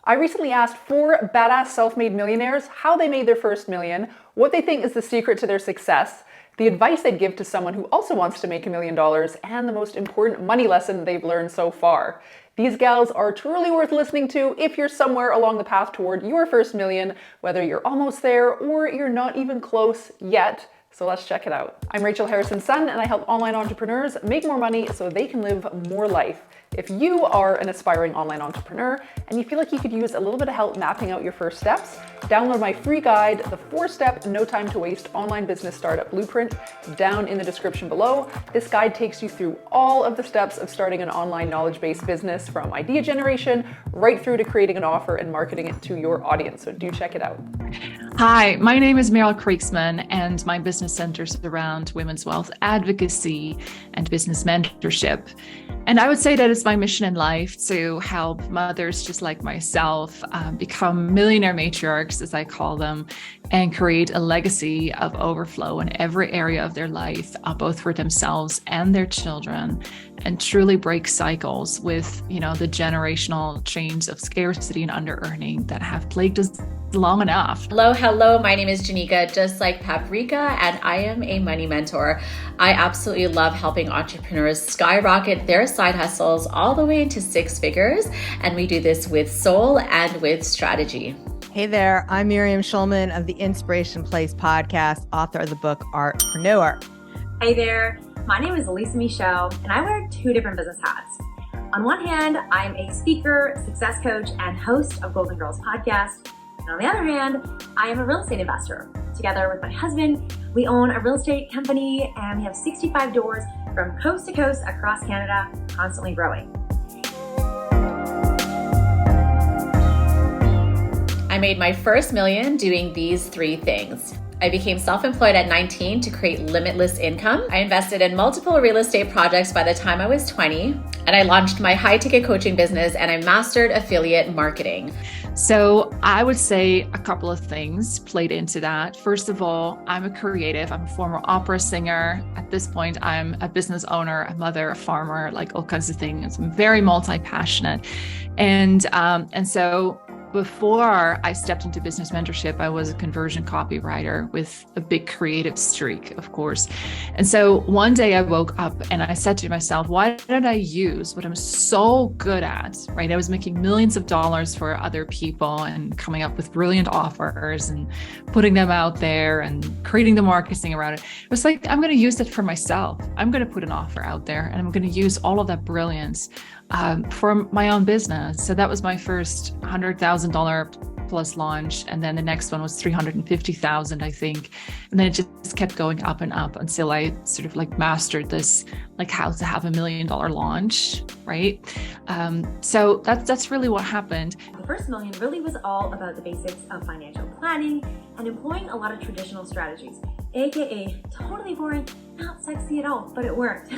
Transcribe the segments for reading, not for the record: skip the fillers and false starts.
I recently asked 4 badass self-made millionaires how they made their first million, what they think is the secret to their success, the advice they'd give to someone who also wants to make $1 million, and the most important money lesson they've learned so far. These gals are truly worth listening to if you're somewhere along the path toward your first million, whether you're almost there or you're not even close yet. So let's check it out. I'm Rachel Harrison's-Sund, and I help online entrepreneurs make more money so they can live more life. If you are an aspiring online entrepreneur and you feel like you could use a little bit of help mapping out your first steps, download my free guide, the 4-step, no time to waste online business startup blueprint, down in the description below. This guide takes you through all of the steps of starting an online knowledge-based business, from idea generation right through to creating an offer and marketing it to your audience. So do check it out. Hi, my name is Merel Kriegsman, and my business centers around women's wealth advocacy and business mentorship. And I would say that it's my mission in life to help mothers just like myself become millionaire matriarchs, as I call them, and create a legacy of overflow in every area of their life, both for themselves and their children, and truly break cycles with, the generational chains of scarcity and under-earning that have plagued us long enough. Hello. My name is Genicca, just like Paprika, and I am a money mentor. I absolutely love helping entrepreneurs skyrocket their side hustles all the way into 6 figures. And we do this with soul and with strategy. Hey there, I'm Miriam Schulman of the Inspiration Place podcast, author of the book Artpreneur. Hey there, my name is Lisa Michaud, and I wear 2 different business hats. On one hand, I'm a speaker, success coach, and host of Golden Girls podcast. And on the other hand, I am a real estate investor. Together with my husband, we own a real estate company, and we have 65 doors from coast to coast across Canada, constantly growing. I made my first million doing these 3 things. I became self-employed at 19 to create limitless income. I invested in multiple real estate projects by the time I was 20, and I launched my high-ticket coaching business, and I mastered affiliate marketing. So I would say a couple of things played into that. First of all, I'm a creative. I'm a former opera singer. At this point, I'm a business owner, a mother, a farmer, like all kinds of things. I'm very multi-passionate. And so before I stepped into business mentorship, I was a conversion copywriter with a big creative streak, of course. And so one day I woke up and I said to myself, why don't I use what I'm so good at, right? I was making millions of dollars for other people and coming up with brilliant offers and putting them out there and creating the marketing around it. It was like, I'm going to use it for myself. I'm going to put an offer out there and I'm going to use all of that brilliance for my own business. So that was my first $100,000 plus launch. And then the next one was $350,000, I think. And then it just kept going up and up until I sort of mastered this, how to have $1 million launch, right? So that's really what happened. The first million really was all about the basics of financial planning and employing a lot of traditional strategies, AKA totally boring, not sexy at all, but it worked.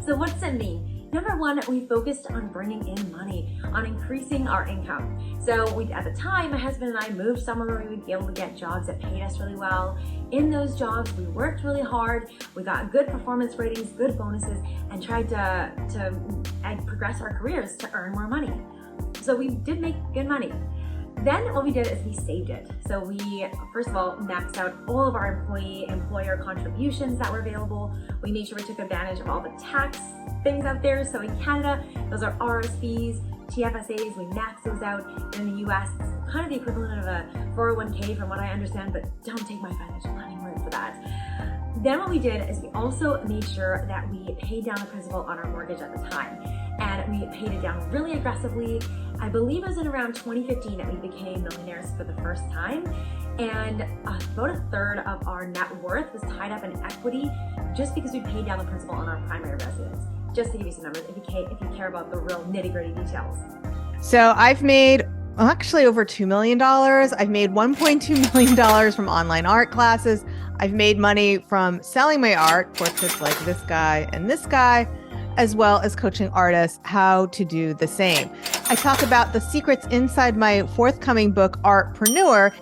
So what does it mean? Number 1, we focused on bringing in money, on increasing our income. So at the time, my husband and I moved somewhere where we would be able to get jobs that paid us really well. In those jobs, we worked really hard. We got good performance ratings, good bonuses, and tried to progress our careers to earn more money. So we did make good money. Then what we did is we saved it. So we, first of all, maxed out all of our employer contributions that were available. We made sure we took advantage of all the tax things out there. So in Canada, those are RSPs, TFSAs, we maxed those out. And in the US, it's kind of the equivalent of a 401k from what I understand, but don't take my financial planning word for that. Then what we did is we also made sure that we paid down the principal on our mortgage at the time. And we paid it down really aggressively. I believe it was in around 2015 that we became millionaires for the first time. And about 1/3 of our net worth was tied up in equity just because we paid down the principal on our primary residence. Just to give you some numbers, if you care about the real nitty-gritty details. So I've made actually over $2 million. I've made $1.2 million from online art classes. I've made money from selling my art, portraits like this guy and this guy, as well as coaching artists how to do the same. I talk about the secrets inside my forthcoming book, Artpreneur.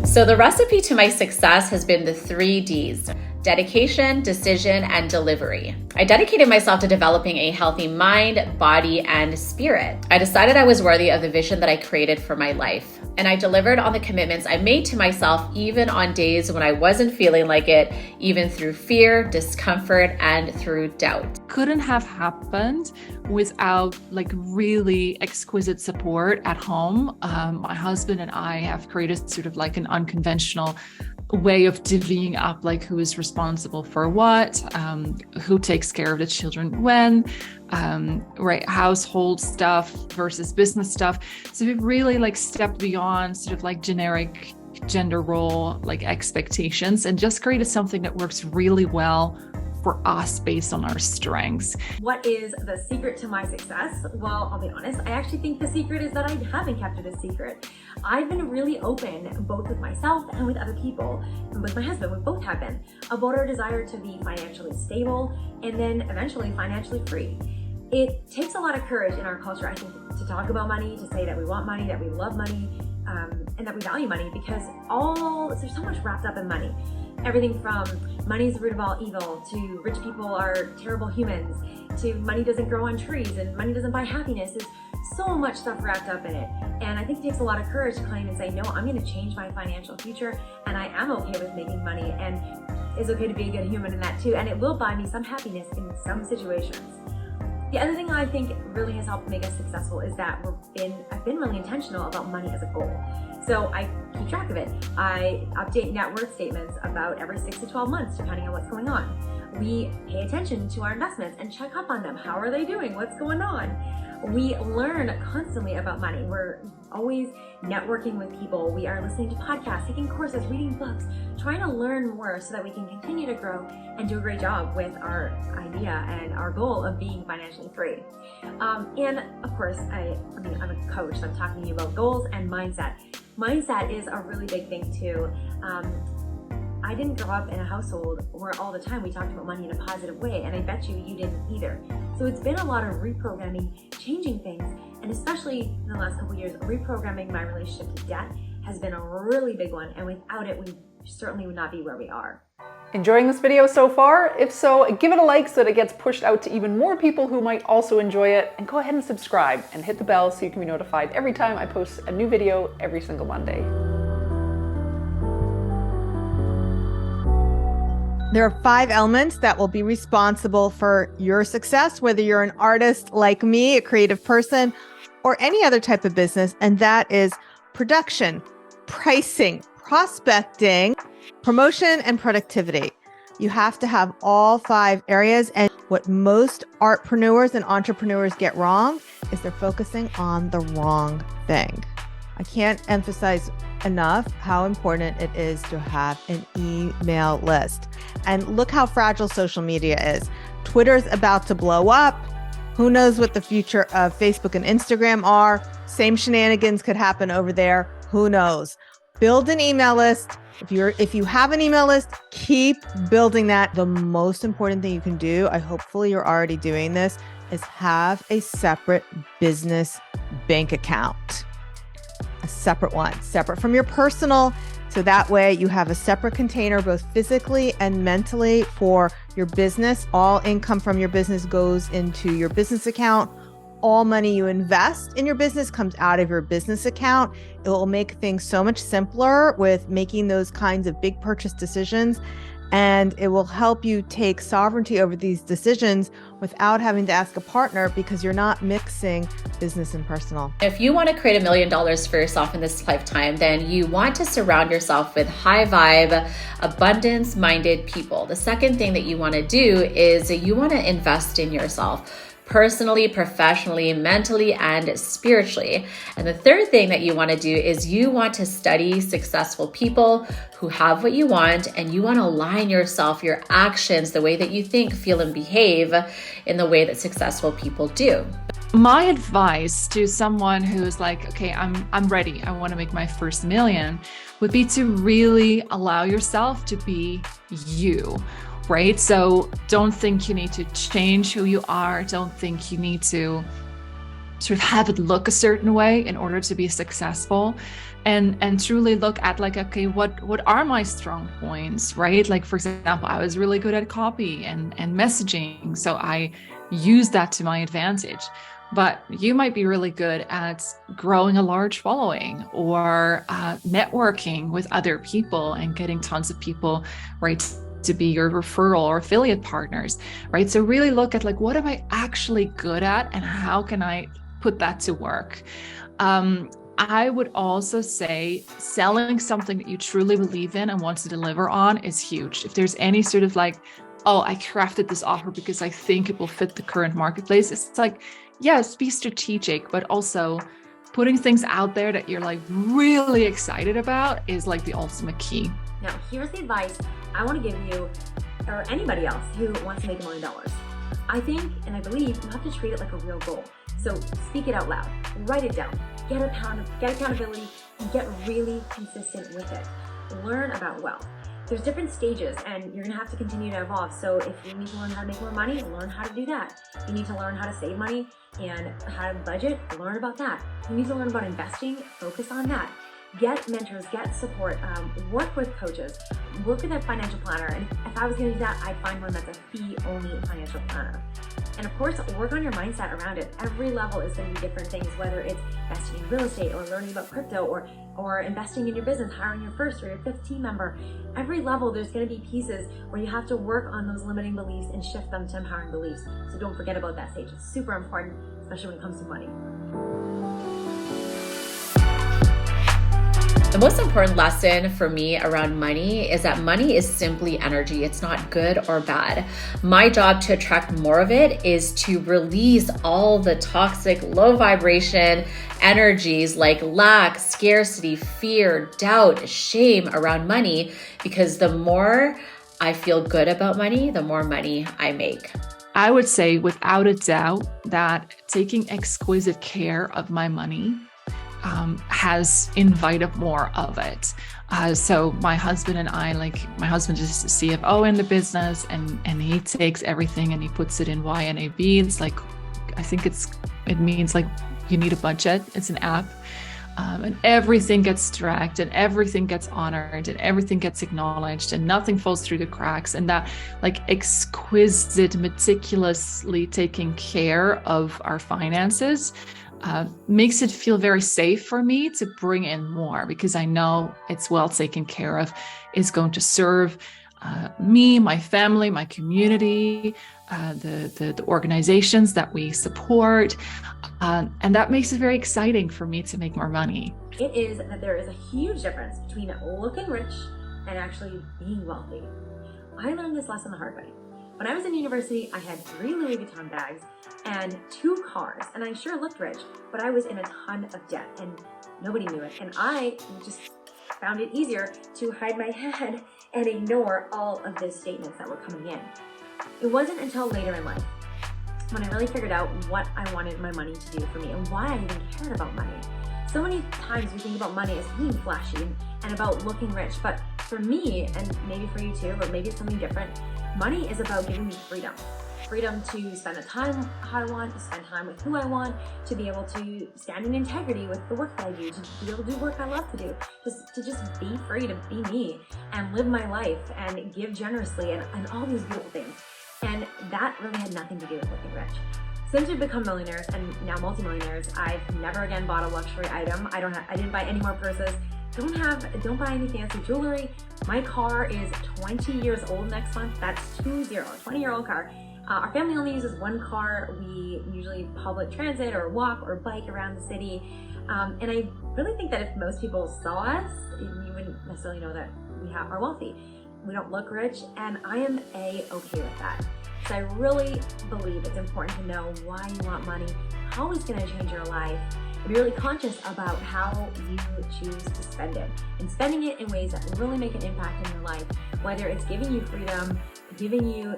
So the recipe to my success has been the 3 Ds: dedication, decision, and delivery. I dedicated myself to developing a healthy mind, body, and spirit. I decided I was worthy of the vision that I created for my life. And I delivered on the commitments I made to myself, even on days when I wasn't feeling like it, even through fear, discomfort, and through doubt. Couldn't have happened without like really exquisite support at home. My husband and I have created sort of like an unconventional way of divvying up like who is responsible for what, who takes care of the children when, right, household stuff versus business stuff. So we've really like stepped beyond sort of like generic gender role like expectations and just created something that works really well for us based on our strengths. What is the secret to my success? Well, I'll be honest, I actually think the secret is that I haven't kept it a secret. I've been really open, both with myself and with other people, and with my husband, we both have been, about our desire to be financially stable and then eventually financially free. It takes a lot of courage in our culture, I think, to talk about money, to say that we want money, that we love money, and that we value money, because there's so much wrapped up in money. Everything from money's the root of all evil, to rich people are terrible humans, to money doesn't grow on trees and money doesn't buy happiness. There's so much stuff wrapped up in it. And I think it takes a lot of courage to claim and say, no, I'm going to change my financial future, and I am okay with making money, and it's okay to be a good human in that too. And it will buy me some happiness in some situations. The other thing I think really has helped make us successful is that I've been really intentional about money as a goal. So I keep track of it. I update net worth statements about every 6 to 12 months, depending on what's going on. We pay attention to our investments and check up on them. How are they doing? What's going on? We learn constantly about money. We're always networking with people. We are listening to podcasts, taking courses, reading books, trying to learn more so that we can continue to grow and do a great job with our idea and our goal of being financially free. And of course, I'm a coach, so I'm talking to you about goals and mindset. Mindset is a really big thing too. I didn't grow up in a household where all the time we talked about money in a positive way, and I bet you didn't either. So it's been a lot of reprogramming, changing things, and especially in the last couple of years, reprogramming my relationship to debt has been a really big one, and without it, we certainly would not be where we are. Enjoying this video so far? If so, give it a like so that it gets pushed out to even more people who might also enjoy it, and go ahead and subscribe and hit the bell so you can be notified every time I post a new video every single Monday. There are 5 elements that will be responsible for your success, whether you're an artist like me, a creative person, or any other type of business. And that is production, pricing, prospecting, promotion, and productivity. You have to have all 5 areas. And what most artpreneurs and entrepreneurs get wrong is they're focusing on the wrong thing. I can't emphasize enough how important it is to have an email list. And look how fragile social media is. Twitter's about to blow up. Who knows what the future of Facebook and Instagram are? Same shenanigans could happen over there. Who knows? Build an email list. If you have an email list, keep building that. The most important thing you can do, hopefully you're already doing this, is have a separate business bank account. A separate one, separate from your personal. So that way you have a separate container, both physically and mentally, for your business. All income from your business goes into your business account. All money you invest in your business comes out of your business account. It will make things so much simpler with making those kinds of big purchase decisions. And it will help you take sovereignty over these decisions without having to ask a partner, because you're not mixing business and personal. If you want to create $1 million for yourself in this lifetime, then you want to surround yourself with high vibe, abundance-minded people. The second thing that you want to do is you want to invest in yourself. Personally, professionally, mentally, and spiritually. And the third thing that you want to do is you want to study successful people who have what you want, and you want to align yourself, your actions, the way that you think, feel, and behave in the way that successful people do. My advice to someone who's like, okay, I'm ready, I want to make my first million, would be to really allow yourself to be you. Right? So don't think you need to change who you are. Don't think you need to sort of have it look a certain way in order to be successful, and truly look at like, okay, what are my strong points, right? Like, for example, I was really good at copy and messaging, so I use that to my advantage. But you might be really good at growing a large following, or networking with other people and getting tons of people, right, to be your referral or affiliate partners, right? So really look at like, what am I actually good at and how can I put that to work? I would also say selling something that you truly believe in and want to deliver on is huge. If there's any sort of like, oh, I crafted this offer because I think it will fit the current marketplace, it's like, yes, be strategic, but also putting things out there that you're like really excited about is like the ultimate key. Now, here's the advice I want to give you, or anybody else who wants to make $1 million. I think, and I believe, you have to treat it like a real goal. So speak it out loud, write it down, get accountability, and get really consistent with it. Learn about wealth. There's different stages, and you're gonna have to continue to evolve. So if you need to learn how to make more money, learn how to do that. You need to learn how to save money and how to budget, learn about that. You need to learn about investing, focus on that. Get mentors, get support, work with coaches, work with a financial planner. And if I was gonna do that, I'd find one that's a fee-only financial planner. And of course, work on your mindset around it. Every level is gonna be different things, whether it's investing in real estate or learning about crypto or investing in your business, hiring your first or your fifth team member. Every level, there's gonna be pieces where you have to work on those limiting beliefs and shift them to empowering beliefs. So don't forget about that stage. It's super important, especially when it comes to money. The most important lesson for me around money is that money is simply energy. It's not good or bad. My job to attract more of it is to release all the toxic, low vibration energies like lack, scarcity, fear, doubt, shame around money, because the more I feel good about money, the more money I make. I would say without a doubt that taking exquisite care of my money has invited more of it. So my husband and I, my husband is the CFO in the business, and he takes everything and he puts it in YNAB. It's like, I think it means like you need a budget. It's an app. And everything gets tracked and everything gets honored and everything gets acknowledged and nothing falls through the cracks. And that like exquisite, meticulously taking care of our finances makes it feel very safe for me to bring in more, because I know it's well taken care of, is going to serve me, my family, my community, the organizations that we support. And that makes it very exciting for me to make more money. It is that there is a huge difference between looking rich and actually being wealthy. I learned this lesson the hard way. When I was in university, I had 3 Louis Vuitton bags and 2 cars, and I sure looked rich, but I was in a ton of debt and nobody knew it. And I just found it easier to hide my head and ignore all of the statements that were coming in. It wasn't until later in life when I really figured out what I wanted my money to do for me and why I even cared about money. So many times we think about money as being flashy and about looking rich, but for me, and maybe for you too, or maybe it's something different, money is about giving me freedom. Freedom to spend the time how I want, to spend time with who I want, to be able to stand in integrity with the work that I do, to be able to do work I love to do, to just be free to be me and live my life and give generously and all these beautiful things. And that really had nothing to do with looking rich. Since we've become millionaires and now multimillionaires, I've never again bought a luxury item. I didn't buy any more purses. Don't buy any fancy jewelry. My car is 20 years old next month. That's 20-year-old car. Our family only uses 1 car. We usually public transit or walk or bike around the city. And I really think that if most people saw us, you wouldn't necessarily know that we are wealthy. We don't look rich, and I am okay with that. So I really believe it's important to know why you want money, how it's going to change your life, and be really conscious about how you choose to spend it, and spending it in ways that really make an impact in your life, whether it's giving you freedom, giving you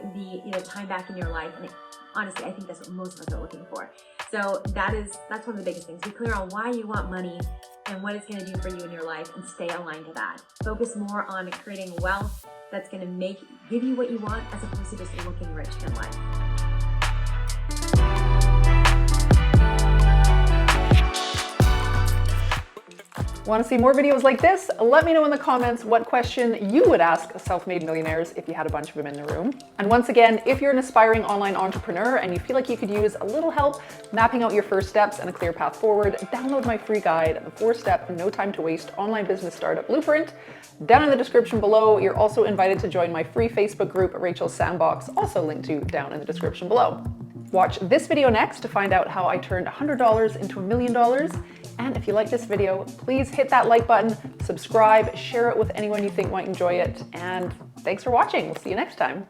the time back in your life. And honestly, I think that's what most of us are looking for. So that's one of the biggest things. Be clear on why you want money and what it's going to do for you in your life, and stay aligned to that. Focus more on creating wealth that's going to give you what you want, as opposed to just looking rich in life. Want to see more videos like this? Let me know in the comments what question you would ask self-made millionaires if you had a bunch of them in the room. And once again, if you're an aspiring online entrepreneur and you feel like you could use a little help mapping out your first steps and a clear path forward, download my free guide, the 4-step, no time to waste online business startup blueprint. Down in the description below, you're also invited to join my free Facebook group, Rachel's Sandbox, also linked to down in the description below. Watch this video next to find out how I turned $100 into $1 million. And if you like this video, please hit that like button, subscribe, share it with anyone you think might enjoy it, and thanks for watching. We'll see you next time.